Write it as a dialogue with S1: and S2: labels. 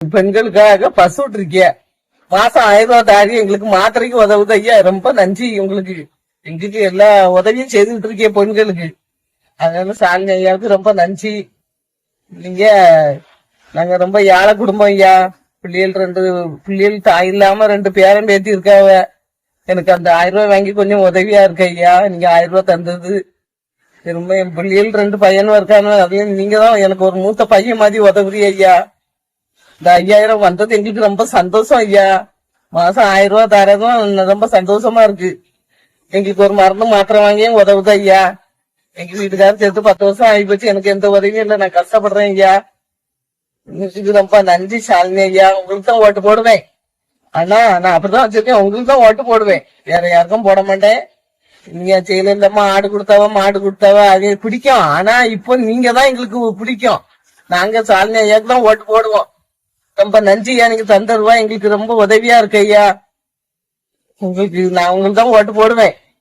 S1: பெண்களுக்காக பஸ் விட்டுருக்கிய மாசம் 1000 ரூபாய் தாரி எங்களுக்கு மாத்திரைக்கு உதவுது ஐயா. ரொம்ப நன்றி உங்களுக்கு. எங்களுக்கு எல்லா உதவியும் செய்துட்டு இருக்கிய பெண்களுக்கு. அதனால சாலினி ஐயாவுக்கு ரொம்ப நன்றி. நீங்க நாங்க ரொம்ப ஏழை குடும்பம் ஐயா. பிள்ளைகள் தாய் இல்லாம 2 பேரன் பேத்தி இருக்காவ. எனக்கு அந்த 1000 ரூபாய் வாங்கி கொஞ்சம் உதவியா இருக்கு ஐயா. நீங்க 1000 ரூபாய் தந்தது ரொம்ப. என் பிள்ளைகள் 2 பையனும் இருக்கானு. அதையும் நீங்க தான் எனக்கு ஒரு மூத்த பையன் மாதிரி உதவுறீ ஐயா. இந்த 5000 வந்தது எங்களுக்கு ரொம்ப சந்தோஷம் ஐயா. மாசம் 1000 ரூபாய் தரதும் ரொம்ப சந்தோஷமா இருக்கு. எங்களுக்கு ஒரு மருந்து மாத்திரை வாங்கியும் உதவுது ஐயா. எங்க வீட்டுக்காரர் சேர்த்து 10 வருஷம் ஆகிப்போச்சு. எனக்கு எந்த உதவியும் இல்லை. நான் கஷ்டப்படுறேன் ஐயா. உங்களுக்கு ரொம்ப நன்றி சாலினி ஐயா. உங்களுக்கு தான் ஓட்டு போடுவேன். ஆனா நான் அப்படிதான் வச்சிருக்கேன். உங்களுக்கு தான் ஓட்டு போடுவேன். வேற யாருக்கும் போட மாட்டேன். நீங்க செயலமா ஆடு கொடுத்தாவ மாடு கொடுத்தாவ அது பிடிக்கும். ஆனா இப்போ நீங்க தான் எங்களுக்கு பிடிக்கும். நாங்க சாலினி ஐயாவுக்கு தான் ஓட்டு போடுவோம். ரொம்ப நன்றி ஐயா. நீங்க தந்த ரூபாய் எங்களுக்கு ரொம்ப உதவியா இருக்கு ஐயா. நான் உங்களுக்கு தான் ஓட்டு போடுவேன்.